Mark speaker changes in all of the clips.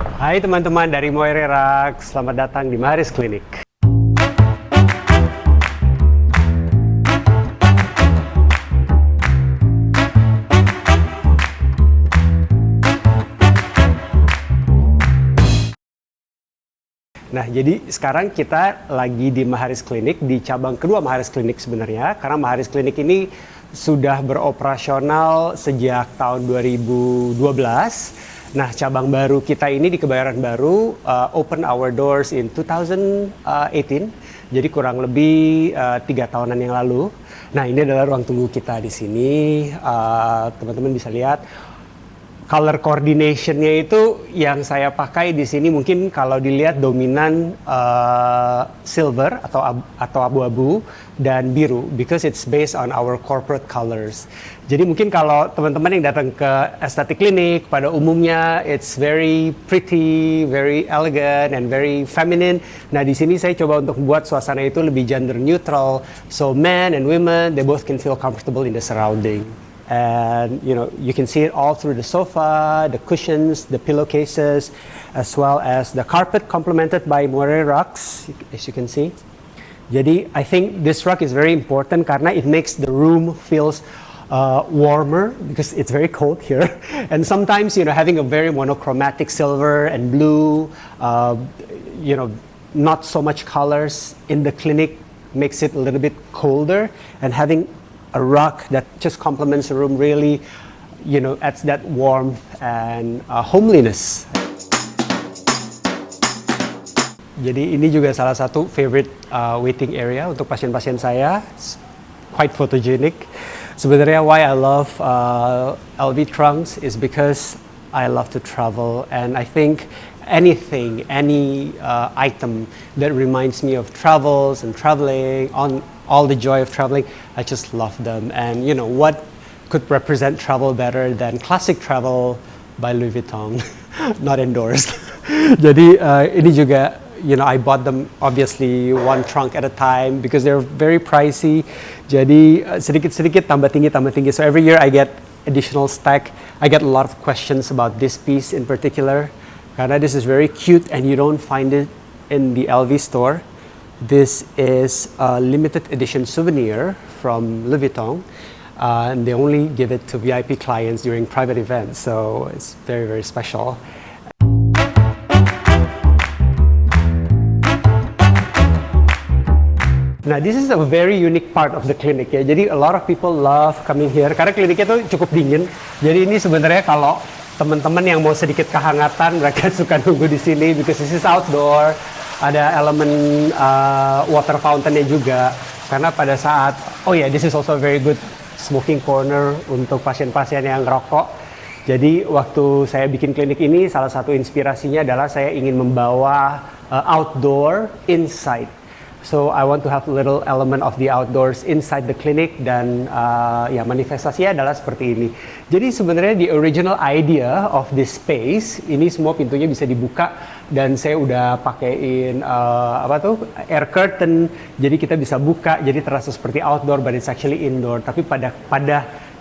Speaker 1: Hai teman-teman dari Moirerak, selamat datang di Maharis Klinik. Nah, jadi sekarang kita lagi di Maharis Klinik, di cabang kedua Maharis Klinik sebenarnya, karena Maharis Klinik ini sudah beroperasional sejak tahun 2012. Nah, cabang baru kita ini di Kebayoran Baru open our doors in 2018, jadi kurang lebih 3 tahunan yang lalu. Nah, ini adalah ruang tunggu kita di sini. Teman-teman bisa lihat color coordination-nya itu yang saya pakai di sini mungkin kalau dilihat dominan silver atau abu-abu dan biru because it's based on our corporate colors. Jadi mungkin kalau teman-teman yang datang ke estetik klinik pada umumnya it's very pretty, very elegant and very feminine. Nah, di sini saya coba untuk membuat suasana itu lebih gender neutral, so men and women they both can feel comfortable in the surrounding. And you can see it all through the sofa, the cushions, the pillowcases, as well as the carpet complemented by moire rugs, as you can see. Jadi I think this rug is very important karena it makes the room feels warmer because it's very cold here. And sometimes having a very monochromatic silver and blue, not so much colors in the clinic makes it a little bit colder, and having a rug that just complements the room really, adds that warmth and homeliness. Jadi ini juga salah satu favorite waiting area untuk pasien-pasien saya. It's quite photogenic. Sebenarnya why I love LV Trunks is because I love to travel, and I think any item that reminds me of travels and traveling, on all the joy of traveling, I just love them. And what could represent travel better than classic travel by Louis Vuitton, not endorsed. Jadi ini juga, I bought them obviously one trunk at a time because they're very pricey. Jadi sedikit-sedikit tambah tinggi. So every year I get additional stack. I get a lot of questions about this piece in particular. Karena this is very cute and you don't find it in the LV store. This is a limited edition souvenir from Louis Vuitton, and they only give it to VIP clients during private events, so it's very, very special. Nah, this is a very unique part of the clinic ya. Jadi a lot of people love coming here karena kliniknya tuh cukup dingin. Jadi ini sebenarnya kalau teman-teman yang mau sedikit kehangatan mereka suka nunggu di sini because this is outdoor. Ada elemen water fountain-nya juga karena pada saat this is also a very good smoking corner untuk pasien-pasien yang ngerokok. Jadi waktu saya bikin klinik ini salah satu inspirasinya adalah saya ingin membawa outdoor inside. So I want to have a little element of the outdoors inside the clinic dan manifestasinya adalah seperti ini. Jadi sebenarnya the original idea of this space ini semua pintunya bisa dibuka dan saya udah pakein air curtain jadi kita bisa buka jadi terasa seperti outdoor but it's actually indoor. Tapi pada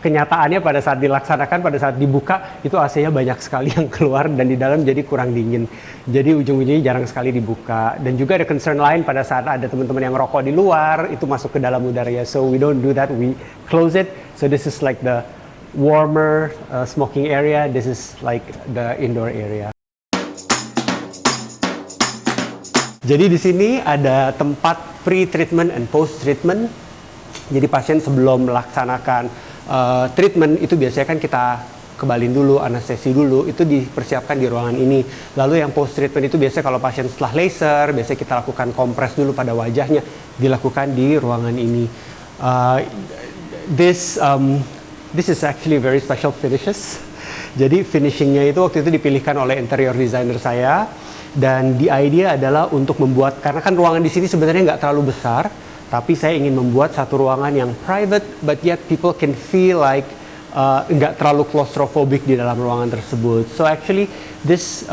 Speaker 1: kenyataannya pada saat dilaksanakan, pada saat dibuka, itu AC-nya banyak sekali yang keluar dan di dalam jadi kurang dingin. Jadi ujung-ujungnya jarang sekali dibuka. Dan juga ada concern lain pada saat ada teman-teman yang rokok di luar, itu masuk ke dalam udara ya. So we don't do that, we close it. So this is like the warmer smoking area, this is like the indoor area. Jadi di sini ada tempat pre-treatment and post-treatment. Jadi pasien sebelum melaksanakan treatment itu biasanya kan kita kebalin dulu, anestesi dulu, itu dipersiapkan di ruangan ini. Lalu yang post treatment itu biasanya kalau pasien setelah laser, biasanya kita lakukan kompres dulu pada wajahnya, dilakukan di ruangan ini. This is actually very special finishes. Jadi finishingnya itu waktu itu dipilihkan oleh interior designer saya, dan the idea adalah untuk membuat, karena kan ruangan di sini sebenarnya nggak terlalu besar. Tapi saya ingin membuat satu ruangan yang private, but yet people can feel like nggak terlalu claustrophobic di dalam ruangan tersebut. So actually, this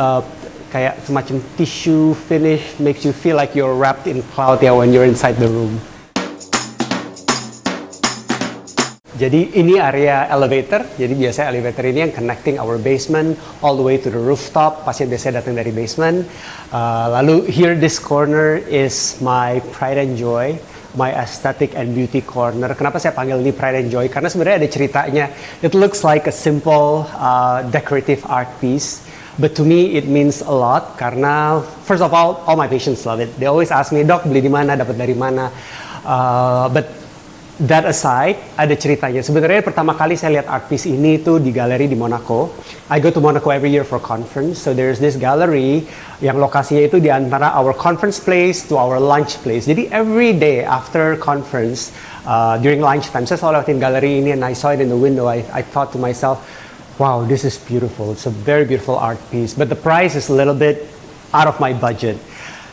Speaker 1: kayak semacam tissue finish makes you feel like you're wrapped in cloud ya when you're inside the room. Jadi ini area elevator. Jadi biasanya elevator ini yang connecting our basement all the way to the rooftop. Pasien biasanya datang dari basement. Lalu here this corner is my pride and joy, my aesthetic and beauty corner. Kenapa saya panggil ini pride and joy? Karena sebenarnya ada ceritanya. It looks like a simple decorative art piece. But to me it means a lot karena first of all my patients love it. They always ask me, "Dok, beli di mana? Dapat dari mana?" But that aside, ada ceritanya. Sebenarnya pertama kali saya lihat art piece ini tuh di galeri di Monaco. I go to Monaco every year for conference. So there's this gallery yang lokasinya itu di antara our conference place to our lunch place. Jadi every day after conference, during lunch time, saya selalu lewatin galeri ini and I saw it in the window. I thought to myself, wow, this is beautiful. It's a very beautiful art piece. But the price is a little bit out of my budget.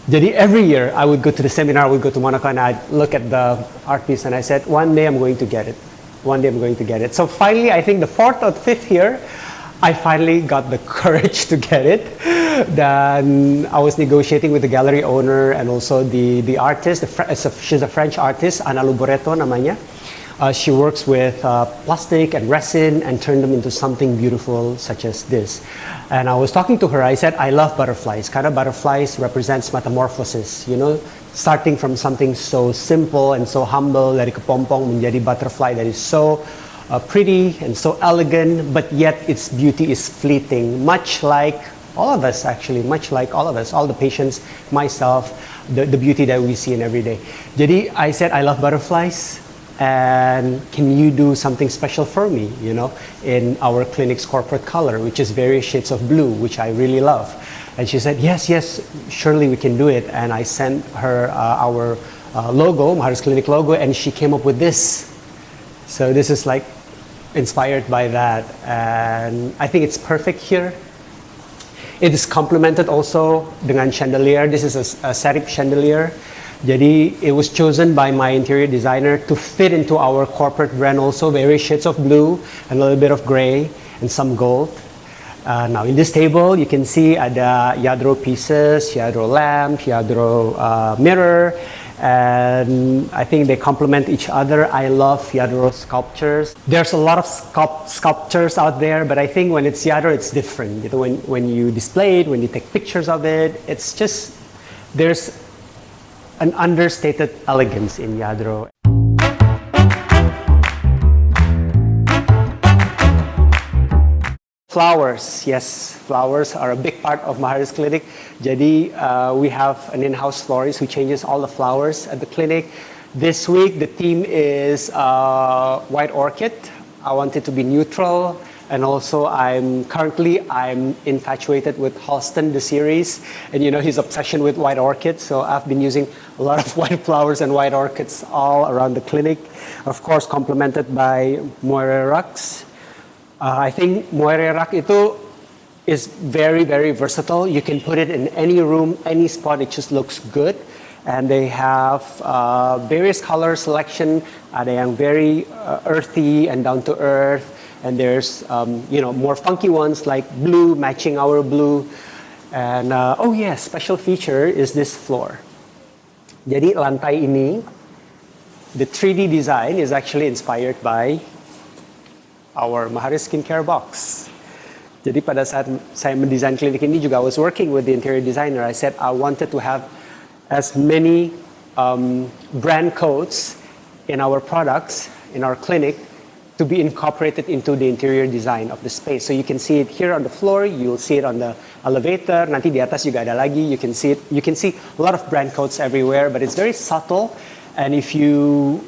Speaker 1: Jadi every year I would go to the seminar, I would go to Monaco and I'd look at the art piece and I said, one day I'm going to get it. One day I'm going to get it. So finally, I think the fourth or fifth year, I finally got the courage to get it. Then I was negotiating with the gallery owner and also the artist. She's a French artist, Ana Luboreto namanya. She works with plastic and resin and turned them into something beautiful such as this. And I was talking to her, I said, I love butterflies. Karena butterflies represents metamorphosis, you know, starting from something so simple and so humble, dari kepompong menjadi butterfly that is so pretty and so elegant, but yet its beauty is fleeting, much like all of us actually, much like all of us, all the patients, myself, the beauty that we see in every day. Jadi I said, I love butterflies. And can you do something special for me, you know, in our clinic's corporate color, which is various shades of blue, which I really love. And she said, yes, surely we can do it. And I sent her our logo, Maharis Clinic logo, and she came up with this. So this is like inspired by that. And I think it's perfect here. It is complemented also dengan chandelier. This is a Serif chandelier. Jadi it was chosen by my interior designer to fit into our corporate brand also, various shades of blue and a little bit of gray and some gold. Now in this table you can see ada Yadro pieces, Yadro lamp, Yadro mirror, and I think they complement each other. I love Yadro sculptures. There's a lot of sculptures out there, but I think when it's Yadro it's different. You know, when you display it, when you take pictures of it, it's just, there's an understated elegance in Yadro. Flowers, yes, flowers are a big part of Maharis Clinic. Jadi we have an in-house florist who changes all the flowers at the clinic. This week the theme is white orchid. I want it to be neutral. And also I'm infatuated with Halston, the series, and you know his obsession with white orchids. So I've been using a lot of white flowers and white orchids all around the clinic. Of course, complemented by Moire Rux. I think Moire Rux itu is very, very versatile. You can put it in any room, any spot. It just looks good. And they have various color selection. Ada yang very earthy and down to earth. And there's, you know, more funky ones like blue, matching our blue. And, oh yeah, special feature is this floor. Jadi lantai ini, the 3D design is actually inspired by our Maharis skincare box. Jadi pada saat saya mendesain klinik ini juga, I was working with the interior designer. I said I wanted to have as many brand codes in our products, in our clinic, to be incorporated into the interior design of the space. So you can see it here on the floor, you'll see it on the elevator, nanti di atas juga ada lagi, you can see a lot of brand codes everywhere, but it's very subtle, and if you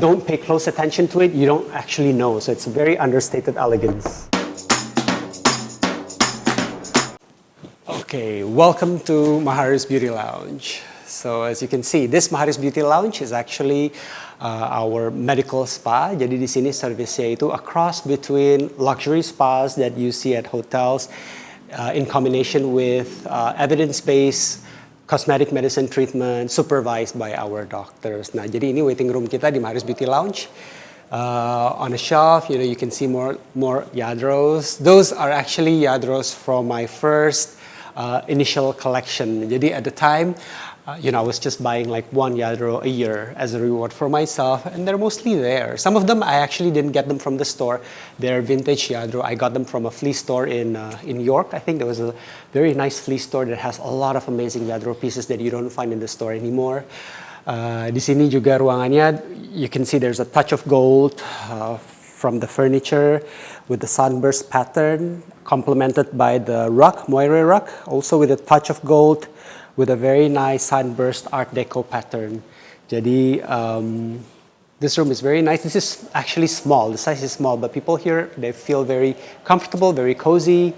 Speaker 1: don't pay close attention to it, you don't actually know, so it's a very understated elegance. Okay, welcome to Maharis Beauty Lounge. So as you can see, this Maharis Beauty Lounge is actually our medical spa. Jadi di sini servisnya itu a cross between luxury spas that you see at hotels in combination with evidence-based cosmetic medicine treatment supervised by our doctors. Nah, jadi ini waiting room kita di Maharis Beauty Lounge. On a shelf, you know, you can see more Yadros. Those are actually Yadros from my first initial collection. Jadi at the time, I was just buying like one Lladró a year as a reward for myself, and they're mostly there. Some of them I actually didn't get them from the store. They're vintage Lladró. I got them from a flea store in York. I think there was a very nice flea store that has a lot of amazing Lladró pieces that you don't find in the store anymore. Di sini juga ruangannya, you can see there's a touch of gold from the furniture with the sunburst pattern, complemented by the rug, moire rug, also with a touch of gold, with a very nice sunburst Art Deco pattern. Jadi this room is very nice. This is actually small. The size is small, but people here, they feel very comfortable, very cozy,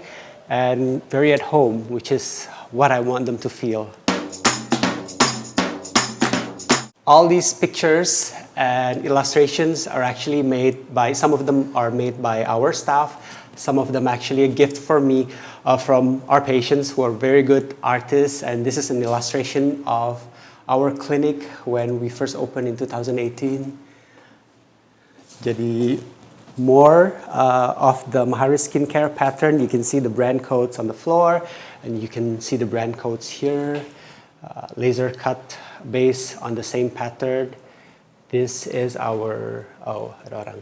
Speaker 1: and very at home, which is what I want them to feel. All these pictures and illustrations are actually made by, some of them are made by our staff, some of them actually a gift for me from our patients who are very good artists, and this is an illustration of our clinic when we first opened in 2018. Jadi more of the Maharis skincare pattern. You can see the brand codes on the floor, and you can see the brand codes here. Laser cut base on the same pattern. This is our, oh, ada orang.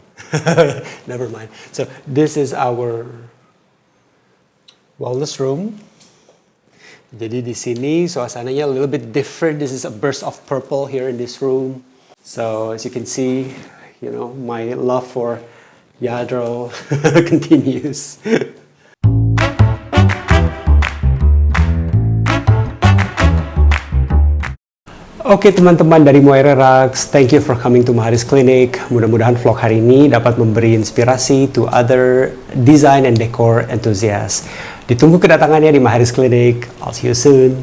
Speaker 1: Never mind. So this is our wellness room. Jadi di sini suasananya a little bit different. This is a burst of purple here in this room. So as you can see, my love for Lladró continues. Oke teman-teman dari Moire Rugs, thank you for coming to Maharis Clinic. Mudah-mudahan vlog hari ini dapat memberi inspirasi to other design and decor enthusiasts. Ditunggu kedatangannya di Maharis Clinic. I'll see you soon.